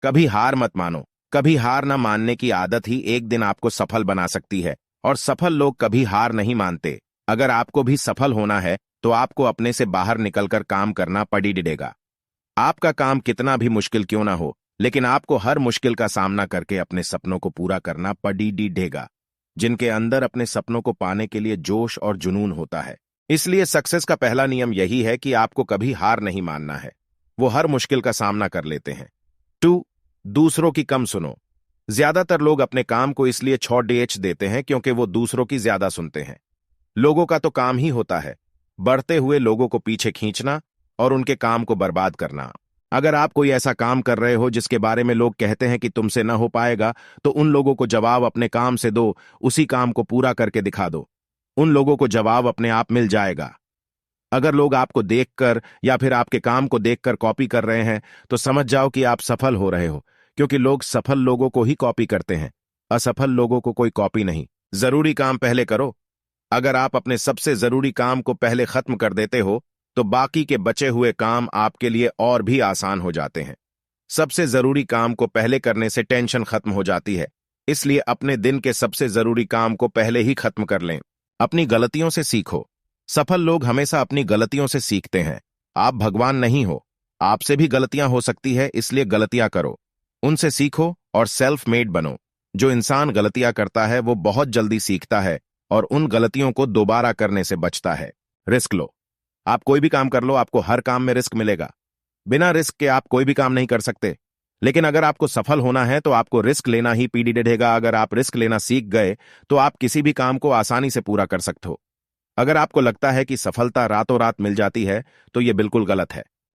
कभी हार मत मानो। कभी हार न मानने की आदत ही एक दिन आपको सफल बना सकती है, और सफल लोग कभी हार नहीं मानते। अगर आपको भी सफल होना है तो आपको अपने से बाहर निकलकर काम करना पड़ेगा। आपका काम कितना भी मुश्किल क्यों ना हो, लेकिन आपको हर मुश्किल का सामना करके अपने सपनों को पूरा करना पड़ेगा। जिनके अंदर अपने सपनों को पाने के लिए जोश और जुनून होता है। इसलिए सक्सेस का पहला नियम यही है कि आपको कभी हार नहीं मानना है। वो हर मुश्किल का सामना कर लेते हैं। 2. दूसरों की कम सुनो। ज्यादातर लोग अपने काम को इसलिए छोड़ देते हैं क्योंकि वो दूसरों की ज्यादा सुनते हैं। लोगों का तो काम ही होता है बढ़ते हुए लोगों को पीछे खींचना और उनके काम को बर्बाद करना। अगर आप कोई ऐसा काम कर रहे हो जिसके बारे में लोग कहते हैं कि तुमसे न हो पाएगा, तो उन लोगों को जवाब अपने काम से दो, उसी काम को पूरा करके दिखा दो। उन लोगों को जवाब अपने आप मिल जाएगा। अगर लोग आपको देखकर या फिर आपके काम को देखकर कॉपी कर रहे हैं, तो समझ जाओ कि आप सफल हो रहे हो, क्योंकि लोग सफल लोगों को ही कॉपी करते हैं, असफल लोगों को कोई कॉपी नहीं। जरूरी काम पहले करो। अगर आप अपने सबसे जरूरी काम को पहले खत्म कर देते हो, तो बाकी के बचे हुए काम आपके लिए और भी आसान हो जाते हैं। सबसे जरूरी काम को पहले करने से टेंशन खत्म हो जाती है, इसलिए अपने दिन के सबसे जरूरी काम को पहले ही खत्म कर लें। अपनी गलतियों से सीखो। सफल लोग हमेशा अपनी गलतियों से सीखते हैं। आप भगवान नहीं हो, आपसे भी गलतियां हो सकती है, इसलिए गलतियां करो, उनसे सीखो और सेल्फ मेड बनो। जो इंसान गलतियां करता है वो बहुत जल्दी सीखता है और उन गलतियों को दोबारा करने से बचता है। रिस्क लो। आप कोई भी काम कर लो, आपको हर काम में रिस्क मिलेगा। बिना रिस्क के आप कोई भी काम नहीं कर सकते। लेकिन अगर आपको सफल होना है तो आपको रिस्क लेना ही पड़ेगा। अगर आप रिस्क लेना सीख गए तो आप किसी भी काम को आसानी से पूरा कर सकते हो। अगर आपको लगता है कि सफलता रातों रात मिल जाती है, तो यह बिल्कुल गलत है।